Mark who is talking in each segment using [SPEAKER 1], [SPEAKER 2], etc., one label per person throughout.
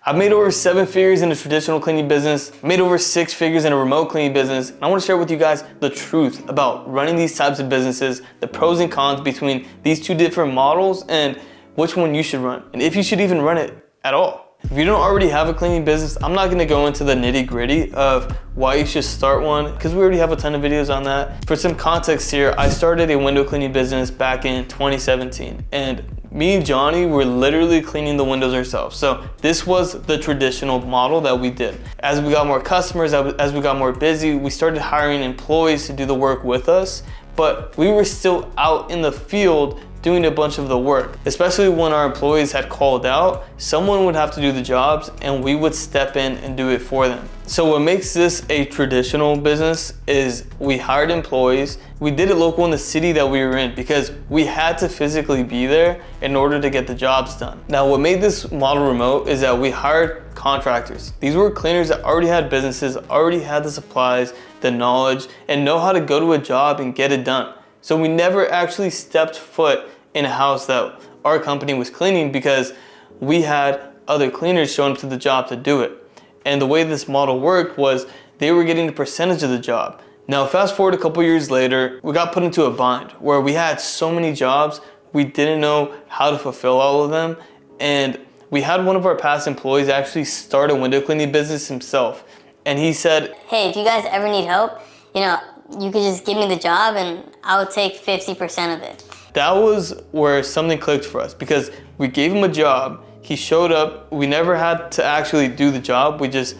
[SPEAKER 1] I've made over 7 figures in a traditional cleaning business, made over 6 figures in a remote cleaning business, and I want to share with you guys the truth about running these types of businesses, the pros and cons between these two different models, and which one you should run, and if you should even run it at all. If you don't already have a cleaning business, I'm not gonna go into the nitty-gritty of why you should start one, because we already have a ton of videos on that. For some context here, I started a window cleaning business back in 2017, and me and Johnny were literally cleaning the windows ourselves. So this was the traditional model that we did. As we got more customers, as we got more busy, we started hiring employees to do the work with us, but we were still out in the field doing a bunch of the work. Especially when our employees had called out, someone would have to do the jobs and we would step in and do it for them. So what makes this a traditional business is we hired employees. We did it local in the city that we were in because we had to physically be there in order to get the jobs done. Now, what made this model remote is that we hired contractors. These were cleaners that already had businesses, already had the supplies, the knowledge, and know how to go to a job and get it done. So we never actually stepped foot in a house that our company was cleaning because we had other cleaners showing up to the job to do it. And the way this model worked was they were getting a percentage of the job. Now, fast forward a couple years later, we got put into a bind where we had so many jobs, we didn't know how to fulfill all of them. And we had one of our past employees actually start a window cleaning business himself. And he said,
[SPEAKER 2] "Hey, if you guys ever need help, you could just give me the job and I'll take 50% of it."
[SPEAKER 1] That was where something clicked for us because we gave him a job. He showed up. We never had to actually do the job. We just,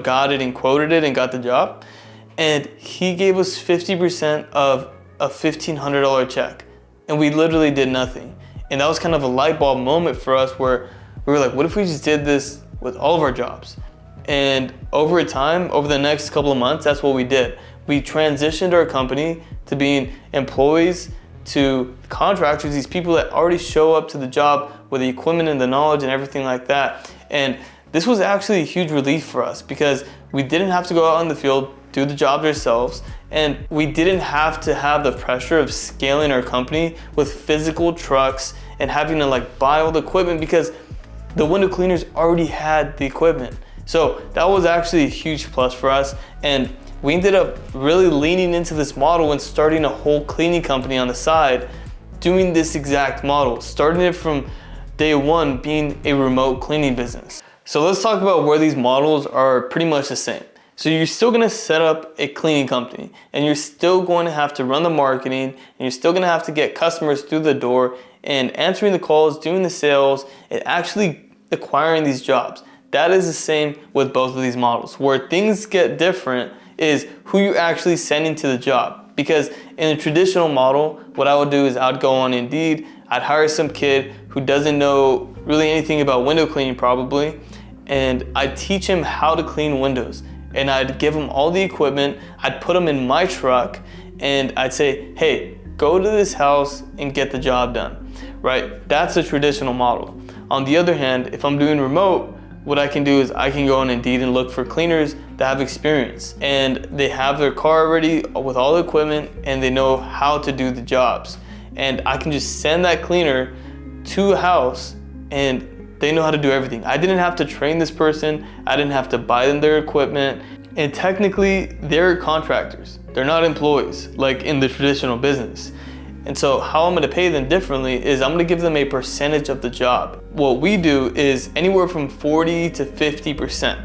[SPEAKER 1] got it and quoted it and got the job. And he gave us 50% of a $1,500 check. And we literally did nothing. And that was kind of a light bulb moment for us where we were like, what if we just did this with all of our jobs? And over time, over the next couple of months, that's what we did. We transitioned our company to being employees to contractors, these people that already show up to the job with the equipment and the knowledge and everything like that. And this was actually a huge relief for us because we didn't have to go out in the field, do the jobs ourselves, and we didn't have to have the pressure of scaling our company with physical trucks and having to buy all the equipment because the window cleaners already had the equipment. So that was actually a huge plus for us. And we ended up really leaning into this model and starting a whole cleaning company on the side, doing this exact model, starting it from day one being a remote cleaning business. So let's talk about where these models are pretty much the same. So you're still gonna set up a cleaning company and you're still going to have to run the marketing and you're still gonna have to get customers through the door and answering the calls, doing the sales, and actually acquiring these jobs. That is the same with both of these models. Where things get different is who you're actually sending to the job. Because in a traditional model, what I would do is I'd go on Indeed, I'd hire some kid who doesn't know really anything about window cleaning probably, and I'd teach him how to clean windows. And I'd give him all the equipment, I'd put him in my truck, and I'd say, hey, go to this house and get the job done, right? That's a traditional model. On the other hand, if I'm doing remote, what I can do is I can go on Indeed and look for cleaners that have experience and they have their car already with all the equipment and they know how to do the jobs. And I can just send that cleaner to a house and they know how to do everything. I didn't have to train this person. I didn't have to buy them their equipment. And technically, they're contractors. They're not employees like in the traditional business. And so how I'm gonna pay them differently is I'm gonna give them a percentage of the job. What we do is anywhere from 40 to 50%.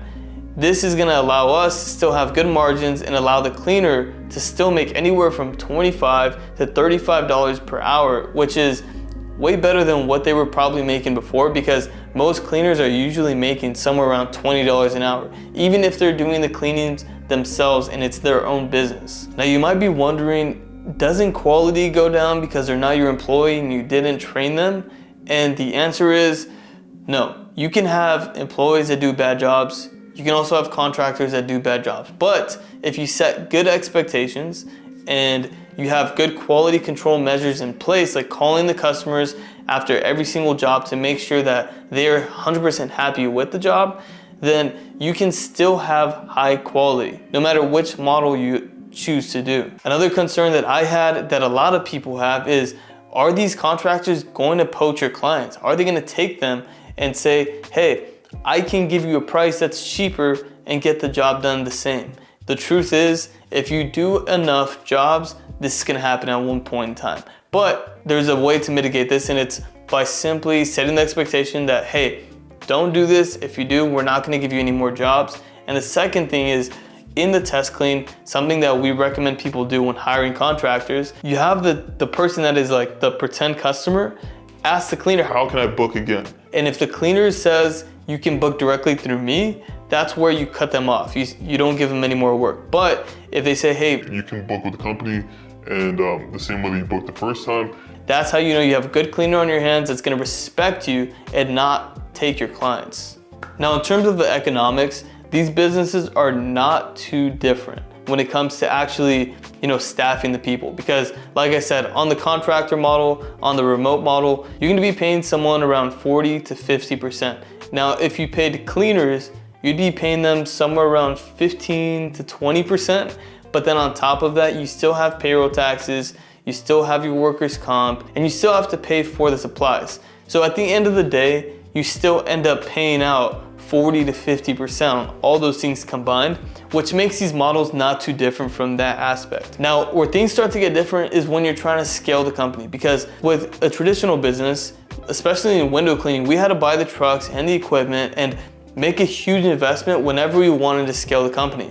[SPEAKER 1] This is gonna allow us to still have good margins and allow the cleaner to still make anywhere from $25 to $35 per hour, which is way better than what they were probably making before because most cleaners are usually making somewhere around $20 an hour, even if they're doing the cleanings themselves and it's their own business. Now you might be wondering, doesn't quality go down because they're not your employee and you didn't train them? And the answer is no. You can have employees that do bad jobs. You can also have contractors that do bad jobs. But if you set good expectations and you have good quality control measures in place, like calling the customers after every single job to make sure that they're 100% happy with the job, then you can still have high quality, no matter which model you choose to do. Another concern that I had that a lot of people have is, are these contractors going to poach your clients? Are they going to take them and say, hey, I can give you a price that's cheaper and get the job done the same. The truth is, if you do enough jobs, this is gonna happen at one point in time. But there's a way to mitigate this, and it's by simply setting the expectation that, hey, don't do this. If you do, we're not gonna give you any more jobs. And the second thing is, in the test clean, something that we recommend people do when hiring contractors, you have the person that is like the pretend customer, ask the cleaner,
[SPEAKER 3] How can I book again?
[SPEAKER 1] and if the cleaner says you can book directly through me, that's where you cut them off. You don't give them any more work. But if they say, hey,
[SPEAKER 3] You can book with the company and the same way that you booked the first time.
[SPEAKER 1] that's how you know you have a good cleaner on your hands that's gonna respect you and not take your clients. Now, in terms of the economics, these businesses are not too different when it comes to actually, staffing the people. Because like I said, on the contractor model, on the remote model, you're gonna be paying someone around 40 to 50%. Now, if you paid cleaners, you'd be paying them somewhere around 15 to 20%. But then on top of that, you still have payroll taxes, you still have your workers' comp, and you still have to pay for the supplies. So at the end of the day, you still end up paying out 40 to 50% on all those things combined, which makes these models not too different from that aspect. Now, where things start to get different is when you're trying to scale the company, because with a traditional business, especially in window cleaning, we had to buy the trucks and the equipment and make a huge investment whenever we wanted to scale the company.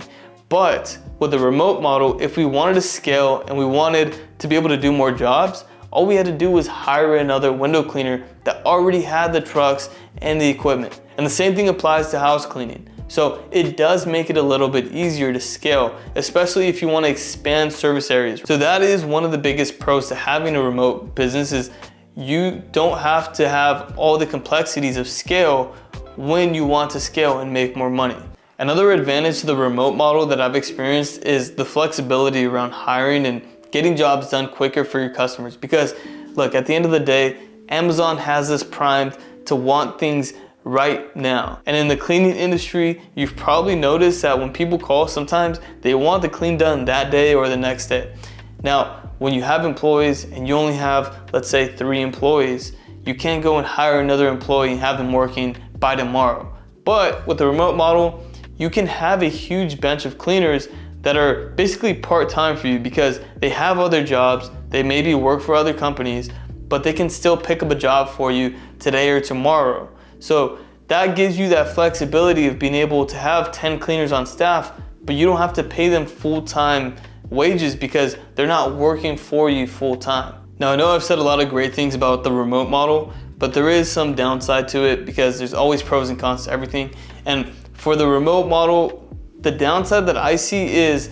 [SPEAKER 1] But with the remote model, if we wanted to scale and we wanted to be able to do more jobs, all we had to do was hire another window cleaner that already had the trucks and the equipment. And the same thing applies to house cleaning. So it does make it a little bit easier to scale, especially if you want to expand service areas. So that is one of the biggest pros to having a remote business, is you don't have to have all the complexities of scale when you want to scale and make more money. Another advantage to the remote model that I've experienced is the flexibility around hiring and getting jobs done quicker for your customers. Because look, at the end of the day, Amazon has us primed to want things right now. And in the cleaning industry, you've probably noticed that when people call, sometimes they want the clean done that day or the next day. Now, when you have employees and you only have, let's say, 3 employees, you can't go and hire another employee and have them working by tomorrow. But with the remote model, you can have a huge bench of cleaners that are basically part-time for you, because they have other jobs, they maybe work for other companies, but they can still pick up a job for you today or tomorrow. So that gives you that flexibility of being able to have 10 cleaners on staff, but you don't have to pay them full-time wages because they're not working for you full-time. Now, I know I've said a lot of great things about the remote model, but there is some downside to it, because there's always pros and cons to everything. And for the remote model, the downside that I see is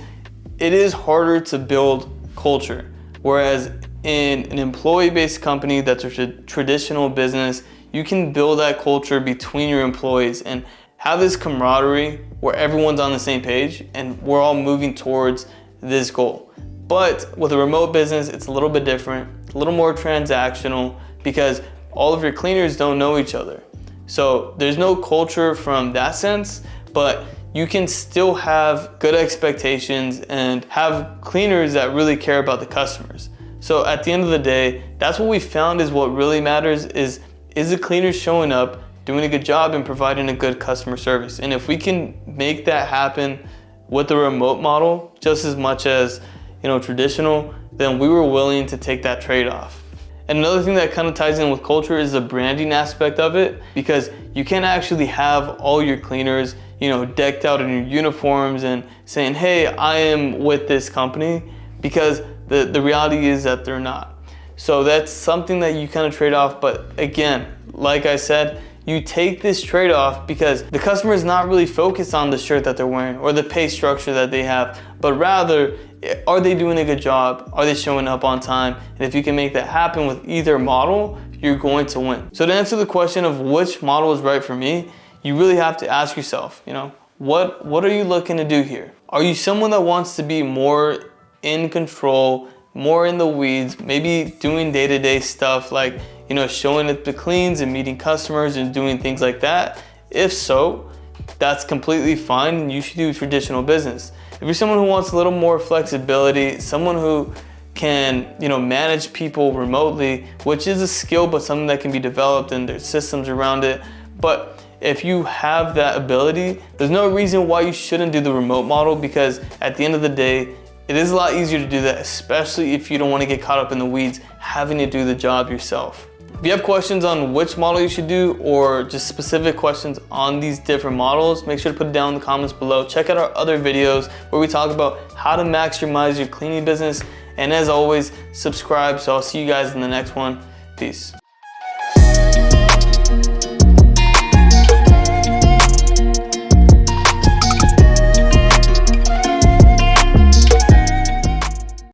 [SPEAKER 1] it is harder to build culture. Whereas in an employee-based company that's a traditional business, you can build that culture between your employees and have this camaraderie where everyone's on the same page and we're all moving towards this goal. But with a remote business, it's a little bit different, a little more transactional, because all of your cleaners don't know each other. So there's no culture from that sense, but you can still have good expectations and have cleaners that really care about the customers. So at the end of the day, that's what we found is what really matters is the cleaner showing up, doing a good job, and providing a good customer service. And if we can make that happen with the remote model just as much as traditional, then we were willing to take that trade-off. And another thing that kind of ties in with culture is the branding aspect of it, because you can't actually have all your cleaners, decked out in your uniforms and saying, hey, I am with this company, because the reality is that they're not. So that's something that you kind of trade off. But again, like I said, you take this trade-off because the customer is not really focused on the shirt that they're wearing or the pay structure that they have, but rather, are they doing a good job? Are they showing up on time? And if you can make that happen with either model, you're going to win. So to answer the question of which model is right for me, you really have to ask yourself, what are you looking to do here? Are you someone that wants to be more in control, more in the weeds, maybe doing day-to-day stuff like, showing up the cleans and meeting customers and doing things like that? If so, that's completely fine and you should do traditional business. If you're someone who wants a little more flexibility, someone who can, manage people remotely, which is a skill, but something that can be developed and there's systems around it. But if you have that ability, there's no reason why you shouldn't do the remote model, because at the end of the day, it is a lot easier to do that, especially if you don't want to get caught up in the weeds having to do the job yourself. If you have questions on which model you should do, or just specific questions on these different models, make sure to put it down in the comments below. Check out our other videos where we talk about how to maximize your cleaning business. And as always, subscribe. So I'll see you guys in the next one. Peace.